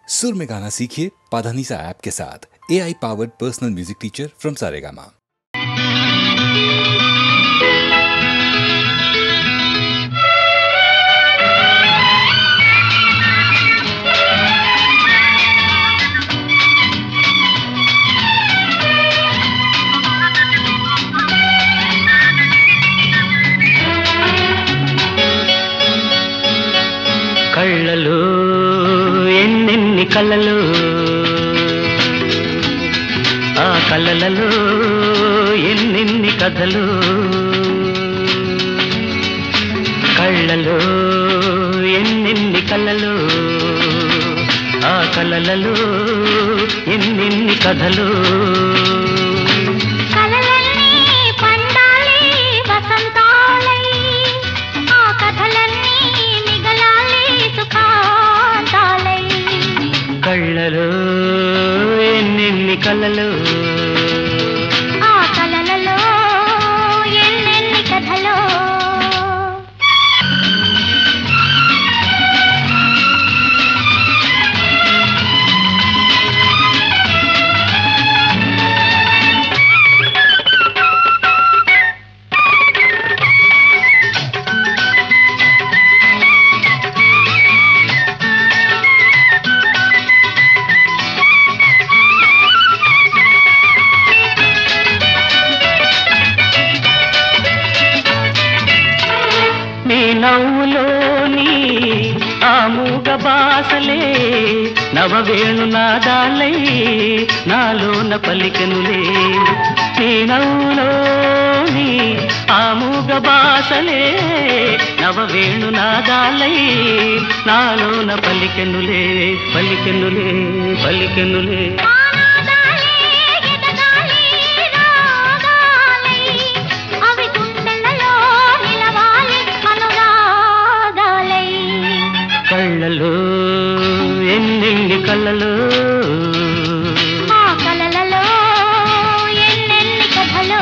सुर में गाना सीखिए पाधानीसा ऐप के साथ। AI powered personal music teacher from Saregama. కళ్ళలో ఎన్నెన్ని కలలు, ఆ కలలలో ఎన్నెన్ని కథలు, కళ్ళలో ఎన్నెన్ని కలలు, ఆ కలలలో ఎన్నెన్ని కథలు. కళ్ళలో ఎన్నెన్ని కలలు, ఆ కలలలో ఎన్నెన్ని కథలు. నవ్వులోని ఆ మూగ బాసలే నవవేణునాదాలై నాలోన పలికెనులే. నీ నవ్వులోని ఆ మూగ బాసలే నవవేణునాదాలై నాలోన పలికెనులే, పలికెనులే, పలికెనులే. కళ్ళలో ఎన్నెన్ని కలలు, ఆ కలలలో ఎన్నెన్ని కథలు.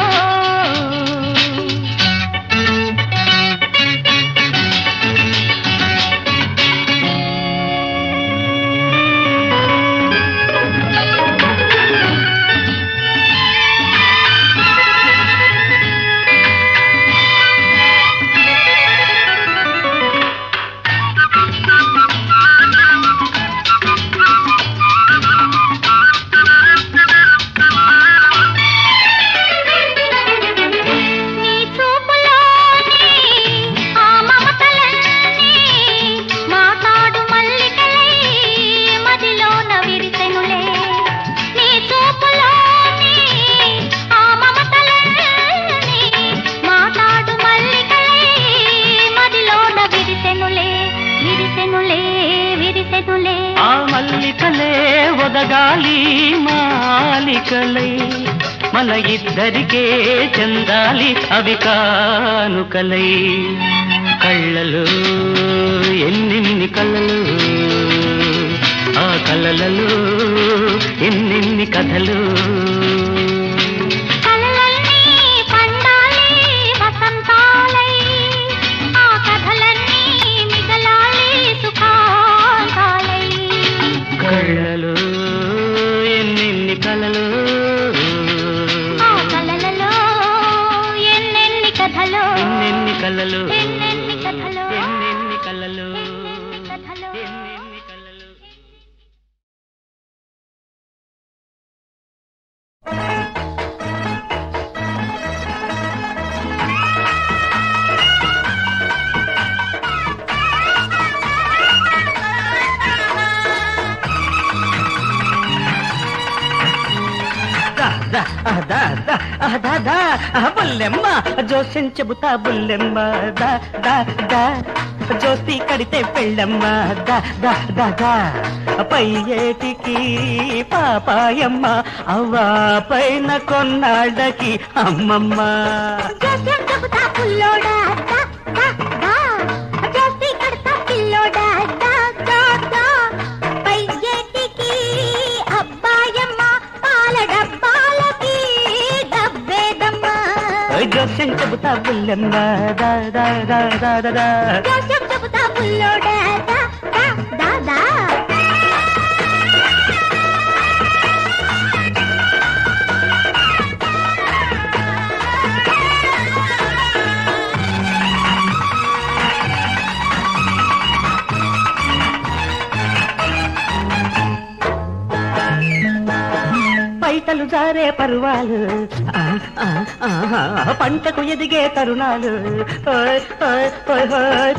ఆ మల్లికలే ఒదగాలి మాలికలై మన ఇద్దరికే చెందాలి అవి కానుకలై. కళ్ళలో ఎన్నెన్ని కలలు, ఆ కలలలో ఎన్నెన్ని కథలు. కళ్ళలో ఎన్నెన్ని కలలు, ఆ కలలలో ఎన్నెన్ని కథలు, ఎన్నెన్ని కలలు, ఎన్నెన్ని కథలు, ఎన్నెన్ని కలలు, ఎన్నెన్ని కథలు. ఎన్నెన్ని కలలు. బుల్లెమ్మ జోస్యం చెబుతా బుల్లెమ్మ దా దా దా, జోస్తి కడితే పెళ్ళమ్మ దా దా దా దా, పై ఏటికి పాపాయమ్మ అవ్వా పైన కొన్నాళ్ళకి అమ్మమ్మ. జోస్యం చెబుతా పుల్లోడా దా దా దా, జోస్తి కడతా పిల్లోడా దా దా దా, పై ఏటికి అబ్బాయమ్మ పాల డబ్బాలకి డబ్బేదమ్మ. జోస్యం చెబుతా బుల్లెమ్మ దా దా దా దా దా, జోస్యం చెబుతా పుల్లోడా దా దా దా దా. పిట్టలు జారే పరువాలు పంటకు ఎదిగే తరుణాలు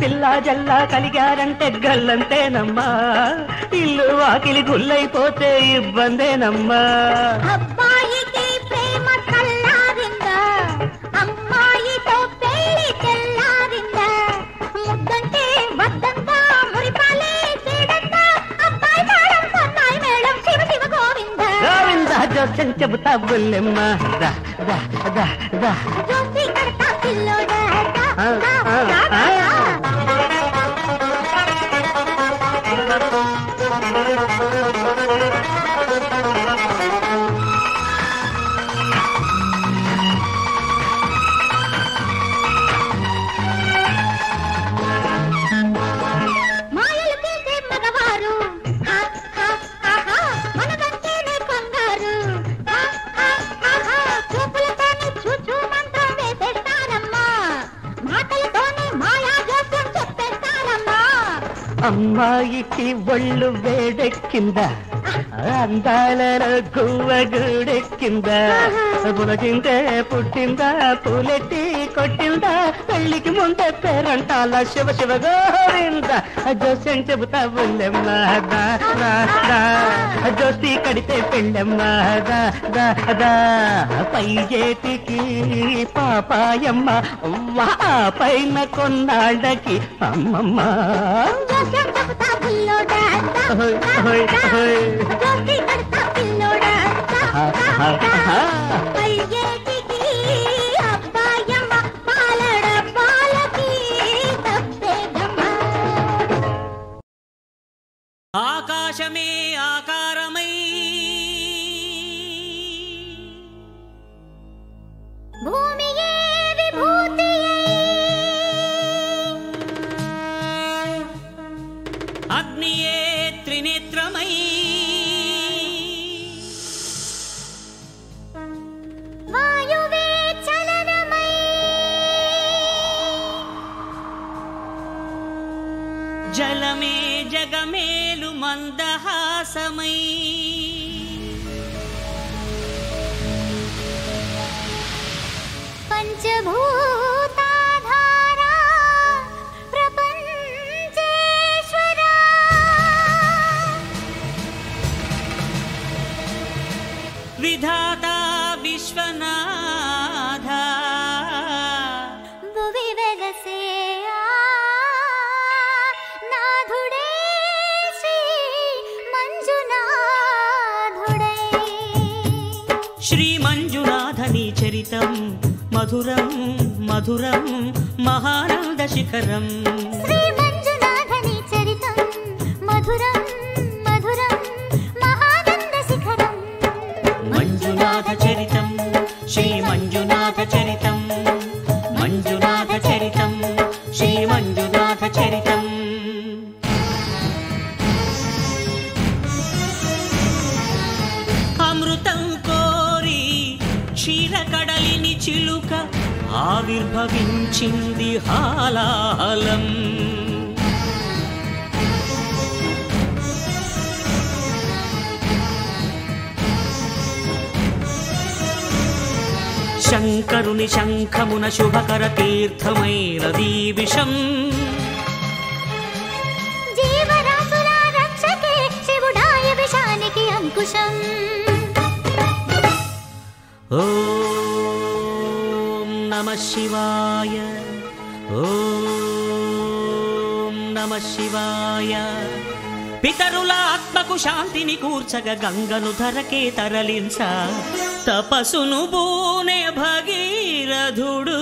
పిల్ల జల్లా కలిగారంటే గల్లంతేనమ్మా ఇల్లు వాకిలి గుల్లైపోతే ఇబ్బందేనమ్మా అబ్బాయికి ప్రేమ కల్లారిందా అమ్మాయితో పెళ్లి తెల్లారిందా ముద్దంటే వద్దంతా మురిపాలే చేడంతా అబ్బాయి మేడం సన్నాయి మేడం శివ శివ గోవిందా గోవిందా జోస్యం చెబుతా బుల్లెమ్మ దా దా దా దా జోసి కడతా పిల్లోడా మాయలు చేసే మగవారు మనదంటేనే కంగారు చూపులతోనే చూచూ మంత్రం వేసేస్తారమ్మా మాటలతోనే మాయా జోస్యం చెప్పేస్తారమ్మా అమ్మాయికి ఒళ్ళు వేడెక్కిందా అందాలలో గువ్వగూడెక్కిందా పులకిందే పుట్టిందా పూలెట్టి కొట్టిందా పెళ్లికి ముందే పేరంటాల శివ శివ గోవిందా జోస్యం చెబుతా బుల్లెమ్మ దా దా దా జోసి కడితే పెళ్ళెమ్మ దా దా దా పై చేతికి పాపాయమ్మ పైన కొన్నాళ్ళకి అమ్మమ్మ జోస్యం చెబుతా పిల్లోడా జోసి కడతా పిల్లోడా పైయేటికి అబ్బాయమ్మ పాలడ పాలకి తప్పేదమ్మా ఆకాశమే ఆకారమై భూమియే విభూతియై అగ్నియే త్రినేత్రమై వాయువే చలనమై జలమే జగమేలు మందహాసమై పంచభూతాధారా ప్రపంచేశ్వరా విధాత విశ్వనాథ భువి వెలసే నాథుడే శ్రీ మంజునాథుడై శ్రీ మంజునాథని చరితం మధురం మధురం మహానంద శిఖరం శ్రీ మంజునాథని చరితం మధురం మధురం మహానంద శిఖరం మంజునాథ చరితం శ్రీ మంజునాథ చరితం మంజునాథ చరితం శ్రీ మంజునాథ చరితం అమృతం కోరి క్షీరకడలిని చిలుక ఆవిర్భవించింది హాలాహలం శంకరుని శంఖమున శుభకర తీర్థమైనదీ విషం జీవరాశుల రక్షకే శివుడాయ విషానికి అంకుశం ఓం నమః శివాయ ఓం నమః శివాయ పితరుల ఆత్మకు శాంతిని కూర్చగ గంగను ధరకే తరలించ తపసును బూనే భగీరథుడు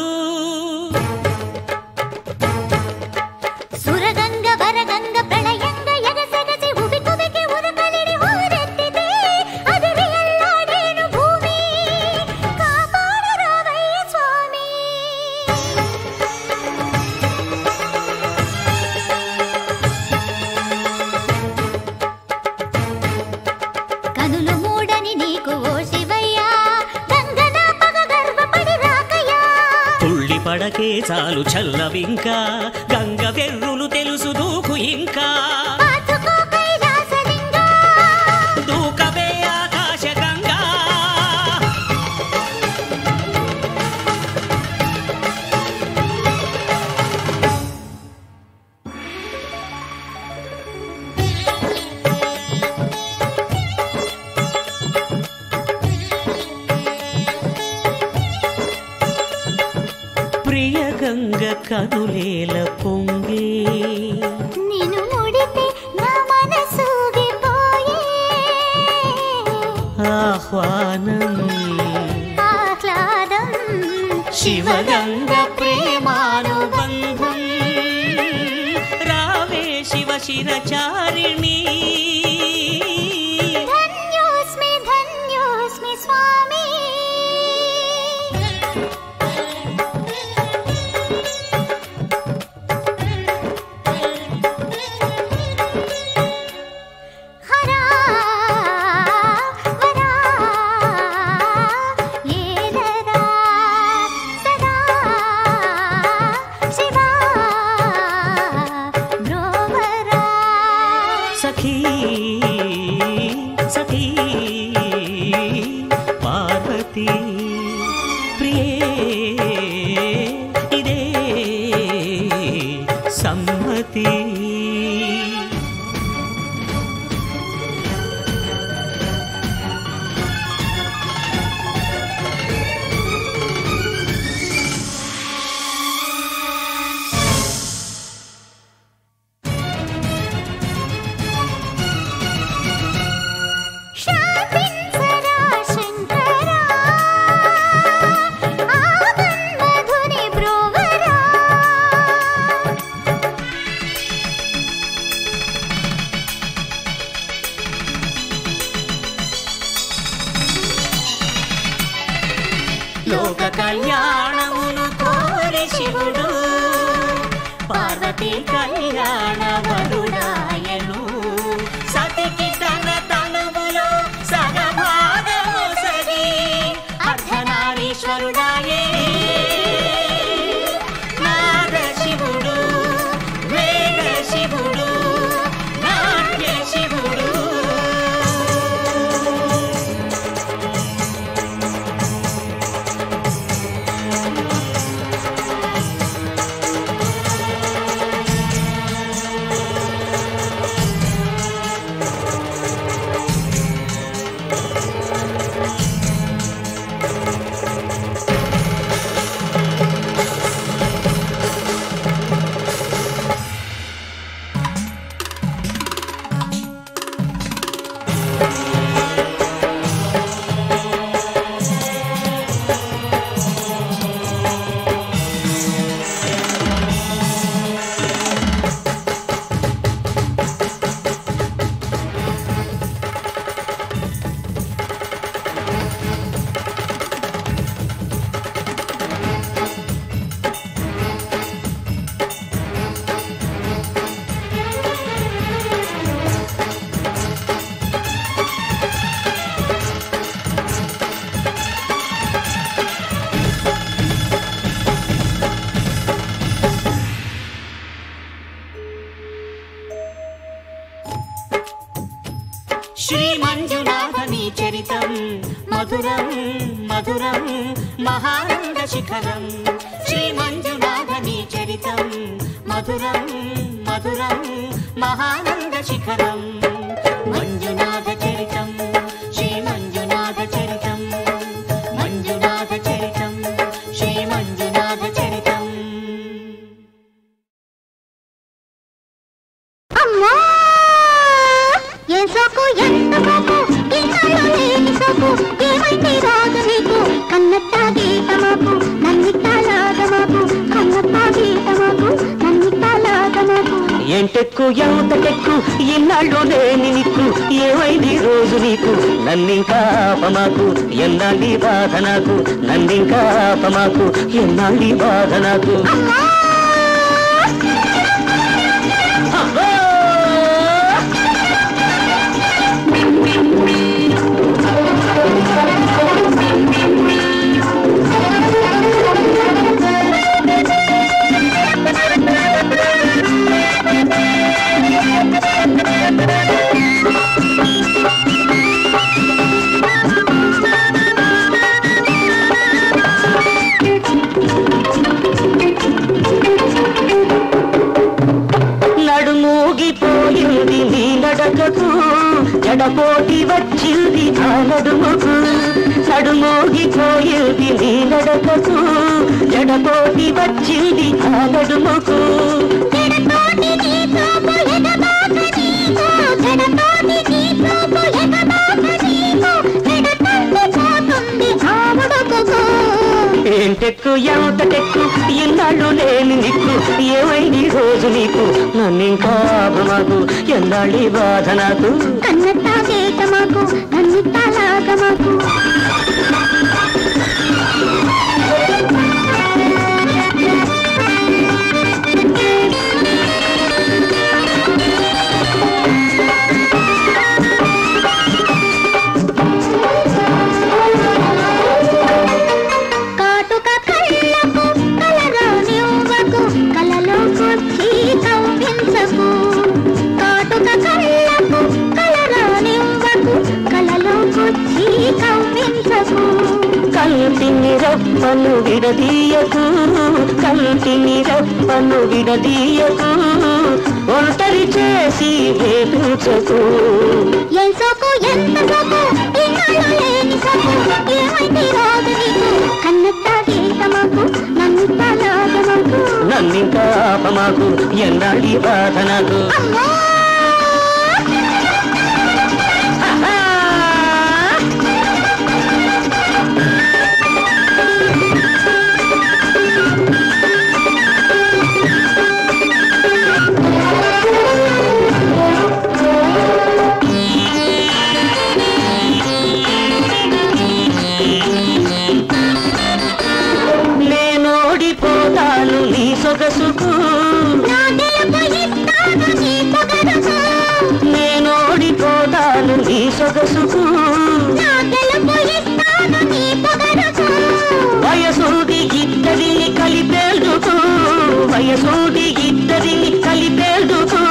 సురగంగ వరగంగ ప్రళయంగ ఎగసెగసి ఉబి కుబికి ఉరకలిడి ఊరెత్తితే అదిరి అల్లాడేను భూమి కాపాడు రావయ్య స్వామి కనులు మూడని నీకు ఓ శివయ్యా గంగన పగ గర్వపడి రాకయ్యా తుళ్ళి పడకే చాలు చల్లవింకా గంగ వెర్రులు తెలుసు దూకు ఇంకా పాతుకో కైలాసలింగా దూకవే ఆకాశ గంగా కనులేల పొంగే నిన్ను ముడితే నా మనసూగిపోయే ఆహ్వానం ఆహ్లాదం శివగంగ ప్రేమానుబంధం రావే శివ శిరచారిణి ధన్యోస్మి ధన్యోస్మి స్వామి హరా వరా ఏలరా సదా శివా బ్రోవరా సఖీ సఖీ పార్వతీ ప్రియే ఇదే సమ్మతి శాంతించరా శంకరా ఆమన్మధుని బ్రోవరా లోక కళ్యాణమును కోరి శివుడు పార్వతీ కళ్యాణ వరుడాయను సతికి తన తనువులో సగభాగము సగి అర్ధనారీశ్వరుడాయే నాద శివుడు వేద శివుడు నాట్య శివుడు శ్రీ మంజునాథని చరితం మధురం మధురం మహానంద శిఖరం శ్రీ మంజునాథని చరితం మధురం మధురం మహానంద శిఖరం మంజునాథ చరితం శ్రీ మంజునాథ చరితం మంజునాథ చరితం శ్రీ మంజునాథ చరితం అమ్మా ఏ సోకు ఎంత మోకు ఇన్నాళ్ళు లేని సోకు ఏమైంది రాదు నీకు కన్నట్ట గీతమాకు నన్నిట్టాలాగమాకు కన్నట్ట గీతమాకు నన్నిట్టాలాగమాకు ఎంటెక్కు ఎంతకెక్కు ఇన్నాళ్ళు లేని నీకు ఏమైంది రోజు నీకు నన్నింకా ఆపమాకు ఎన్నాళ్ళి బాధ నాకు నన్నింకా ఆపమాకు ఎన్నాళ్ళి బాధ నాకు నడుమూగిపోయింది నీ నడకకు జడపోటి వచ్చింది ఆ నడుముకు నడుమోగిపోయింది నీ నడకకు జడపోటి వచ్చింది ఆ నడుముకు ఏంటెక్కు ఎంత టెక్కు ఎన్నాళ్ళు లేని నీకు ఏమైంది రోజు నీకు నన్నింకా మాకు ఎన్నాళ్ళి బాధ నాకు మాకు నన్నిట్టాలాగ మాకు కంటిని రప్పను విడదీయకు కంటిని రప్పను విడదీయకు ఒంటరి చేసి వేపించకు ఎంతకు ఎంత సోకు ఇన్నాళ్ళు లేని సోకు ఏమైంది రాదు నీకు కన్నెత్తా గీతమాకు నన్నింతా లాగమాకు నన్నింకా ఆపమాకు ఎన్నాళ్ళి బాధ నాకు నేనోడిపోతాను నీ సొగసుకు నేనోడిపోతాను నీ సొగసుకు వయసూడి ఇద్దరిని కలిపేందుకు వయసూడి ఇద్దరిని కలిపేందుకు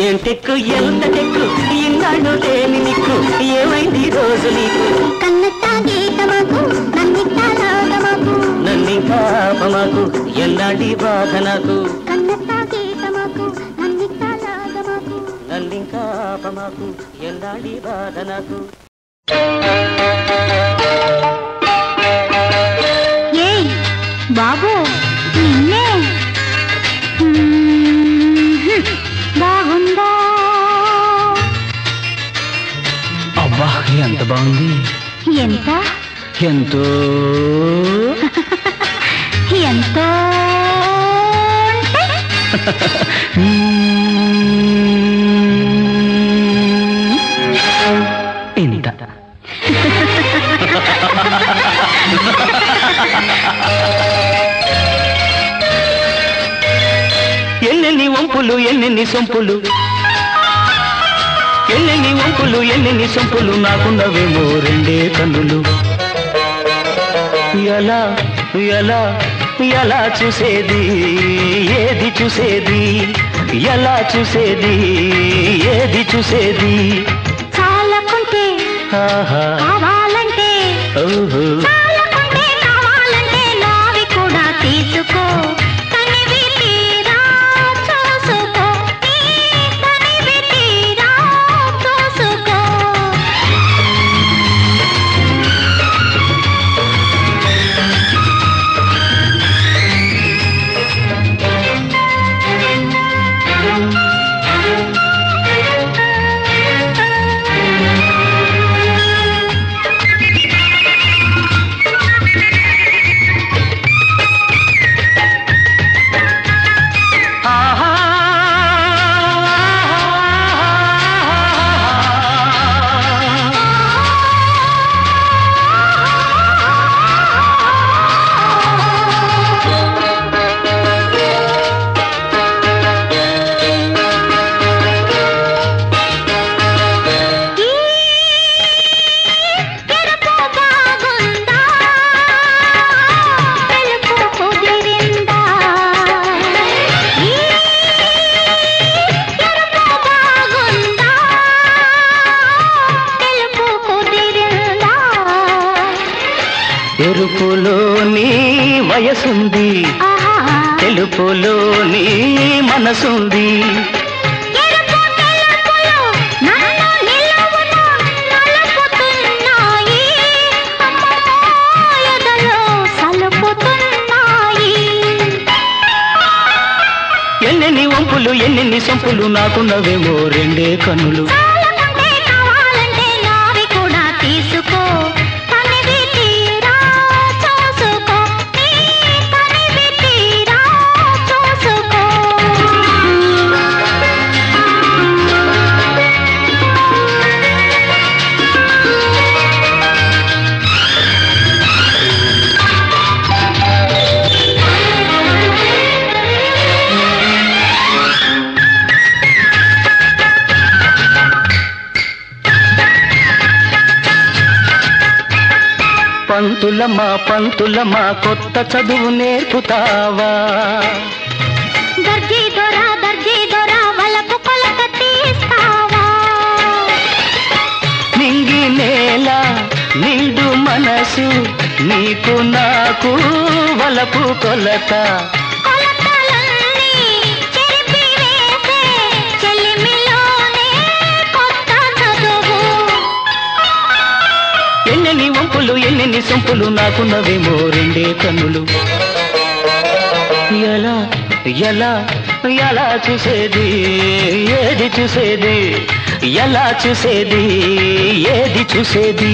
ఏంటెక్కు ఎంత టెక్కు ఇన్నాళ్ళు లేని నీకు ఏమైంది రోజు నీకు కన్నెత్తా గీతమాకు నన్నింతా లాగమాకు నన్నింకా ఆపమాకు ఎన్నాళ్ళి బాధ నాకు కన్నెత్తా గీతమాకు నన్నింతా లాగమాకు నన్నింకా ఆపమాకు ఎన్నాళ్ళి బాధ నాకు ఏయ్ బాబు నిన్నే బాగుందా అబ్బా ఎంత బాగుంది ఎంత ఎంతో ఎంతో ఇంత ఎన్నెన్ని వంపులు ఎన్నెన్ని సొంపులు ఎన్నెన్ని వంపులు ఎన్నెన్ని సొంపులు నాకున్నవేమో రెండే కన్నులు ఎలా ఎలా ఎలా చూసేది ఏది చూసేది ఎలా చూసేది ఏది చూసేది చాలకుంటే ఆహా కావాలంటే ఓహో చాలకుంటే కావాలంటే నావి కూడా తీసుకో తనివి తీరా చూసుకో తనివి తీరా చూసుకో ఎరుపులోని వయసుంది తెలుపులోని మనసుంది ఎరుపు తెలుపులో నన్ను నిలువ ఎన్నెన్ని సొంపులు నాకున్నవేమో రెండే కన్నులు. చాలకుంటే కావాలంటే నావి కూడా తీసుకో, తనివి తీరా చూసుకో, నీ తనివి తీరా చూసుకో. పంతులమా కొత్త చదువు నేర్పుతావా? దర్జీ దొర వలపు కొలత తీస్తావా? నింగి నేల నిండు మనసు నీకు నాకు వలపు కొలత. కొలతలన్నీ చెరిపి వేసే చెలిమిలోనే కొత్త చదువు. ఎన్నెన్ని వంపులు ఎన్నెన్ని సొంపులు నాకున్నవేమో రెండే కన్నులు. ఎలా ఎలా ఎలా చూసేది ఏది చూసేది, ఎలా చూసేది ఏది చూసేది.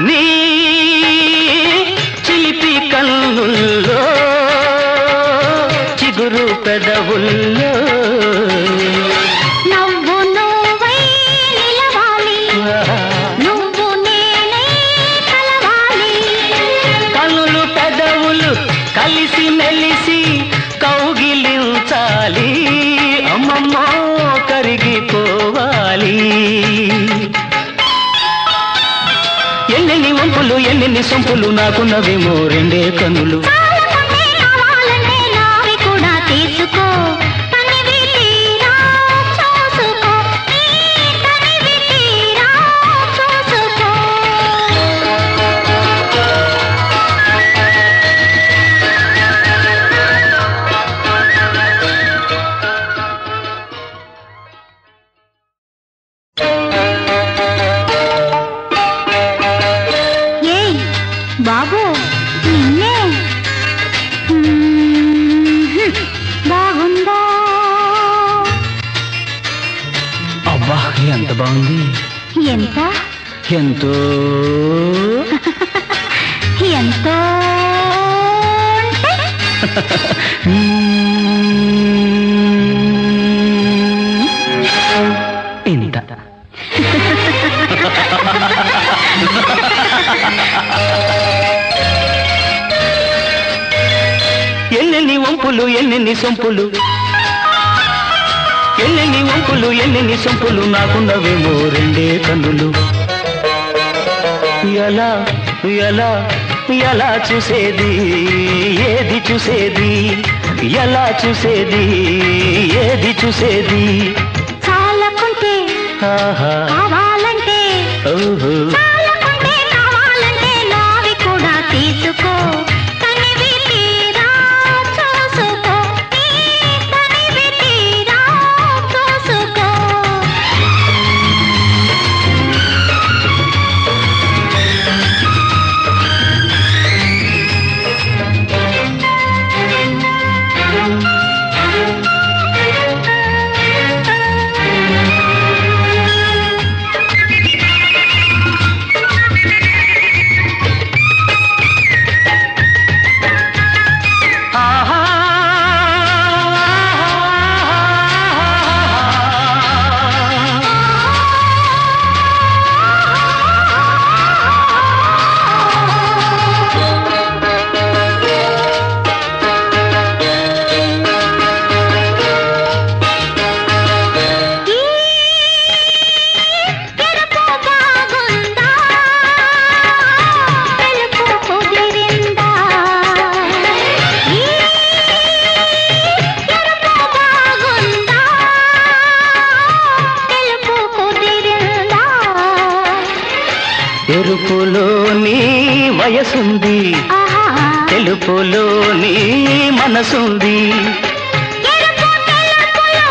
నీ చిలిపి కన్నుల్లో చిగురు పెదవుల్లో నవ్వు నువ్వై నిలవాలి, నువ్వు నేనై కలవాలి. కన్నులు పెదవులు కలిసి మెలిసి కౌగిలించాలి, అమ్మమ్మో కరిగిపోవాలి. ఎన్నెన్ని వంపులు ఎన్నెన్ని సొంపులు నాకున్నవేమో రెండే కన్నులు. చాలకుంటే కావాలంటే నావి కూడా తీసుకో, తనివి తీరా చూసుకో, నీ తనివి తీరా చూసుకో. ఏయ్ బాబు, నిన్నే. బాగుందా? అబ్బా ఎంత బాగుంది, ఎంత ఎంతో ఎంతో ఇంత. ఎన్నెన్ని వంపులు ఎన్నెన్ని సొంపులు ఎన్నెన్ని వంపులు ఎన్నెన్ని సొంపులు నాకున్నవేమో రెండే కన్నులు. ఎలా ఎలా ఎలా చూసేది ఏది చూసేది, ఎలా చూసేది ఏది చూసేది. చాలకుంటే ఆహా కావాలంటే, ఓహో చాలకుంటే కావాలంటే నావి కూడా తీసుకో, తనివి తీరా చూసుకో, నీ తనివి తీరా చూసుకో. ఎరుపులోని వయసుంది, తెలుపులోని మనసుంది. ఎరుపు తెలుపులో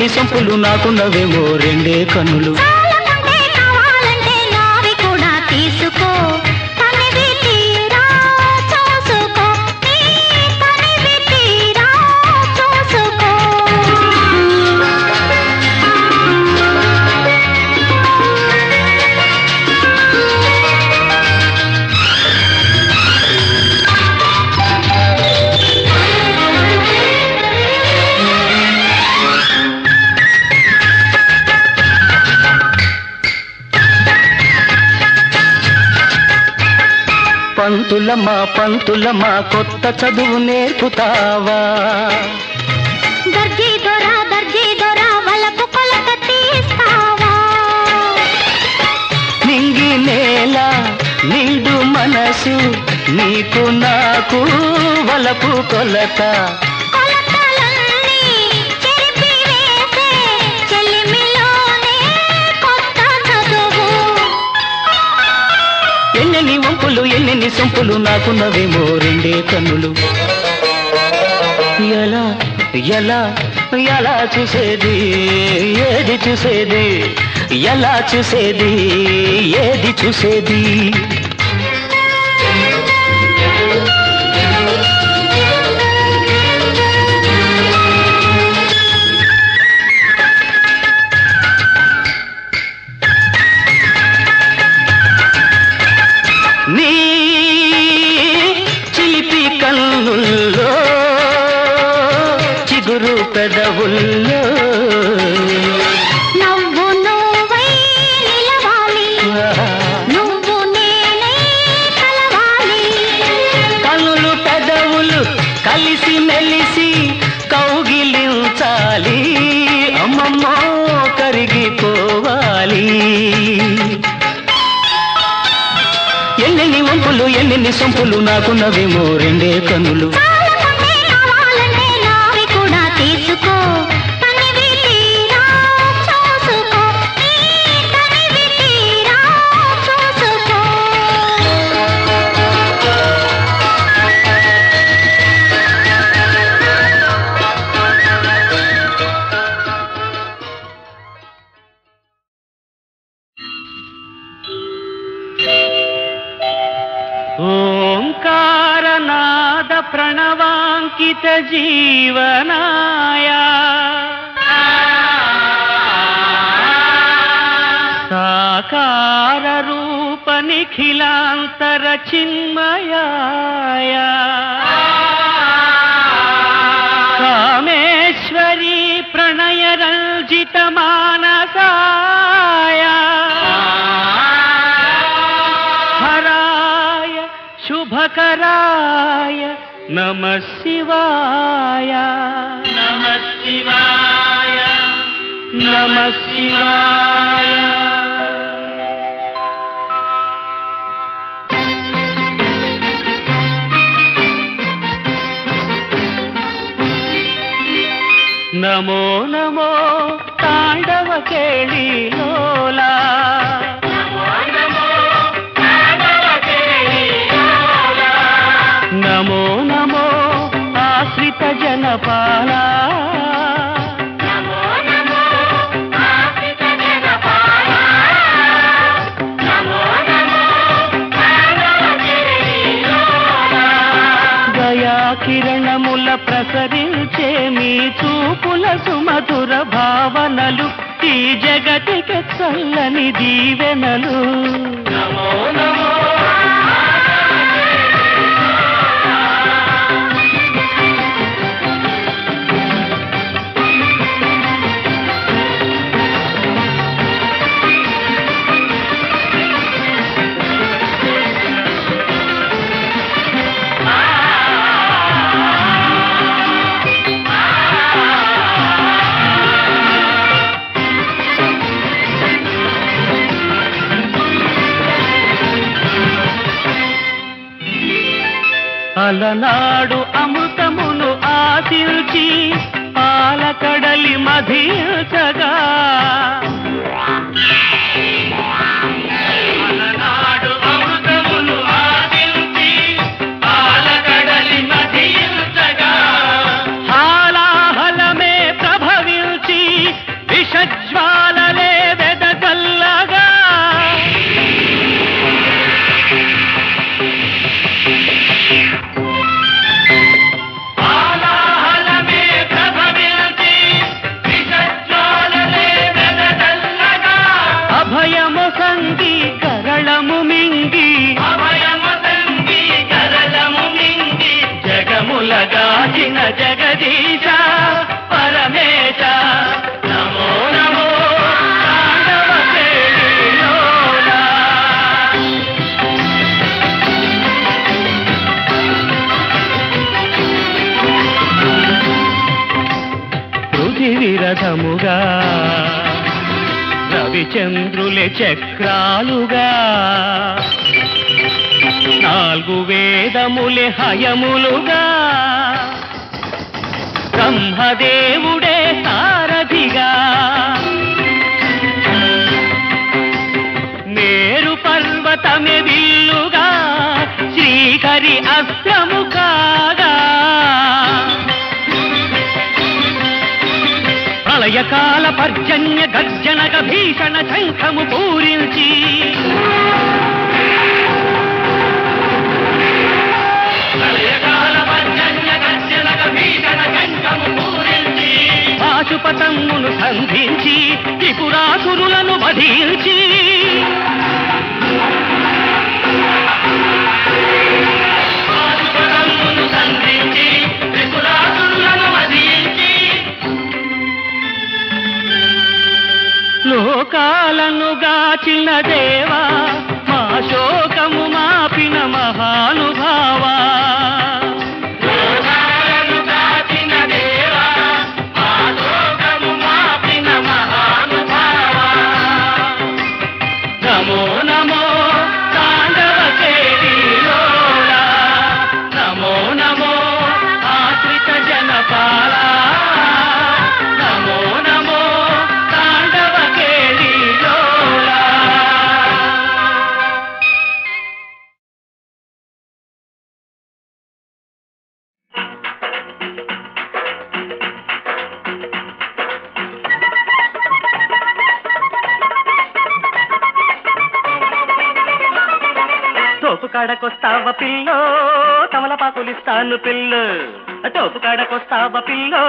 ఎన్నెన్ని సొంపులు నాకున్నవేమో రెండే కన్నులు. చాలకుంటే కావాలంటే నావి కూడా తీసుకో, తనివి తీరా చూసుకో, నీ తనివి తీరా చూసుకో. పంతులమ్మా కొత్త చదువు నేర్పుతావా? దర్జీ దొరా వలపు కొలత తీస్తావా? నింగి నేల నిండు మనసు నీకు నాకు వలపు కొలత. కొలతలన్నీ చెరిపి వేసే చెలిమిలోనే కొత్త చదువు. ఎన్నెన్ని వంపులు ఎన్నెన్ని సొంపులు నాకున్నవేమో రెండే కన్నులు. ఎలా ఎలా ఎలా చూసేది ఏది చూసేది, ఎలా చూసేది ఏది చూసేది. నీ చిలిపి కన్నుల్లో చిగురు పెదవుల్లో నవ్వు నువ్వై నిలవాలి, నువ్వు నేనై కలవాలి. కన్నులు పెదవులు కలిసి మెలిసి కౌగిలించాలి, అమ్మమ్మో కరిగిపోవాలి. ఎన్నెన్ని వంపులు ఎన్నెన్ని సొంపులు నాకున్నవేమో రెండే కన్నులు. చాలకుంటే కావాలంటే నావి కూడా తీసుకో, తనివి తీరా చూసుకో, నీ తనివి తీరా చూసుకో. ఓంకారనాద ప్రణవాంకిత జీవనాయ సాకార రూప నిఖిలాంతర చిన్మయాయ కామేశ్వరీ ప్రణయ రంజిత మానసాయ హరాయ శుభకరాయ నమః శివాయ నమః శివాయ నమః శివాయ. నమో నమో తాండవ కేళి లోలా, నమో నమో ఆశ్రిత జనపాల, దయా కిరణముల ప్రసరించే మీ చూపుల సుమధుర భావనలు ఈ జగతికి చల్లని దీవెనలు. నమో నమో అలనాడు అమృతమును ఆశించి పాలకడలి మధించగా, అలనాడు అమృతమును ఆశించి పాలకడలి మధించగా, హాలాహలమే ప్రభవించి అభయము సంగి కరళము మింగి జగములగాచిన జగదీశ పరమేశ నమో నమో తాండవ కేళిలోలా. పృథివీ రథముగా రవిచంద్రులే చక్రాలుగా నాలుగు వేదములే హయములుగా బ్రహ్మదేవుడే సారథిగా మేరు పర్వతమే విల్లుగా శ్రీహరి అస్త్రము కాగా ప్రళయకాల పర్జన్య గర్జనగ భీషణ శంఖము పూరించి పాశుపతమును సంధించి త్రిపురాసురులను వధించి లోకాలను గాచిన దేవా మా శోకము మాపిన మహానుభావా నమో నమో తాండవ కేళిలోలా నమో నమో ఆశ్రిత జనపాల నమో నమో తాండవ కేళిలోలా. తోపు కాడకొస్తావ పిల్లో తమలపాకులిస్తాను పిల్లు తోపు కాడకొస్తావ పిల్లో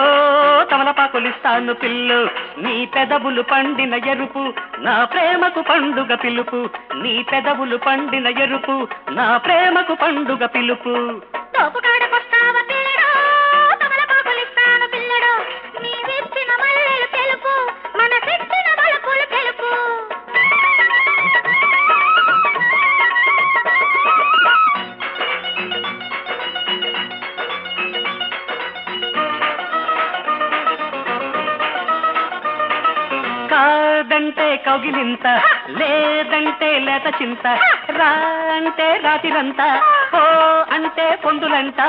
తమలపాకులిస్తాను పిల్లు నీ పెదవులు పండిన ఎరుపు నా ప్రేమకు పండుగ పిలుపు నీ పెదవులు పండిన ఎరుపు నా ప్రేమకు పండుగ పిలుపు తోపు కాడకొస్తావ పిల్లడో తమలపాకులిస్తాను పిల్లడో నీ విచ్చిన మల్లెలు తెలుపు మన తెచ్చిన వలపులు తెలుపు కాదంటే కౌగిలింత లేదంటే లేత చింత రా అంటే రాతిరంత ఓ అంటే పొందులంట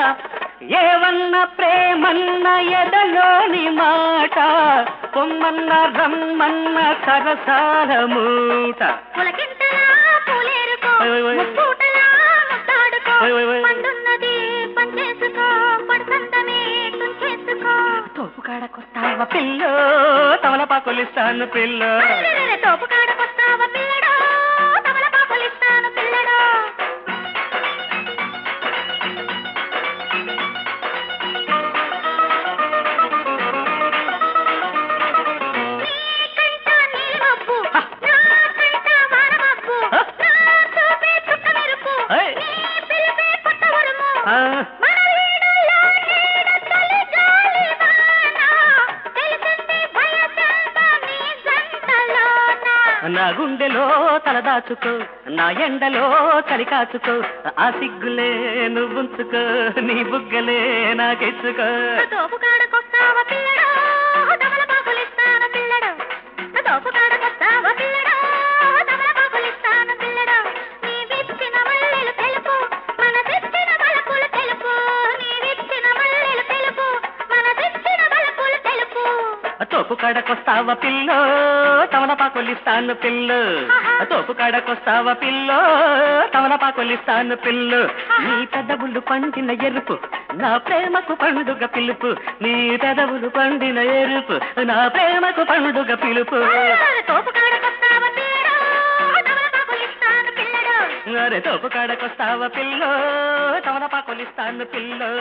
ఏవన్న ప్రేమన్న ఎదలోని మాట పొమ్మన్న రమ్మన్న సరసాల మూట పులకింతలా పూలేరుకో ముప్పూటలా ముద్దాడుకో పండున్నది పంచేసుకో పడుతుందనే తుంచేసుకో తోపు కాడకొస్తావ పిల్లో తమలపాకులిస్తాను పిల్లో తోపు కాడకొస్తావ పిల్లడో తమలపాకులిస్తాను పిల్లడో నీకంట నీలిమబ్బు నాకంట వానమబ్బు నా చూపే చుట్ట మెరుపు నీ పిలిపే కొత్త ఉరుము మన వీడులో నీడ తొలి గాలి వాన తెలిసింది భయసంత నీ జంటలోన నా గుండెలో తలదాచుకో నా ఎండలో చలి కాచుకో ఆ సిగ్గులే నువ్వుంచుకో నీ బుగ్గలే నాకెచ్చుకో తోపు కాడకొస్తావ పిల్లడో తమలపాకులిస్తాను పిల్లడో తోపు కాడకొస్తావ పిల్లడో తమలపాకులిస్తాను పిల్లడో నీ విచ్చిన మల్లెలు తెలుపు మన తెచ్చిన వలపులు తెలుపు నీ విచ్చిన మల్లెలు తెలుపు మన తెచ్చిన వలపులు తెలుపు తోపు కాడకొస్తావ పిల్లో తమలపాకులిస్తాను పిల్లు తోపు కాడకొస్తావ పిల్లో తమలపాకులిస్తాను పిల్లు నీ పెదవులు పండిన ఎరుపు నా ప్రేమకు పండుగ పిలుపు నీ పెదవులు పండిన ఎరుపు నా ప్రేమకు పండుగ పిలుపు తోపు కాడకొస్తావ పిల్లడో తమలపాకులిస్తాను పిల్లడో అరే తోపు కాడకొస్తావ పిల్లో తమలపాకులిస్తాను పిల్లో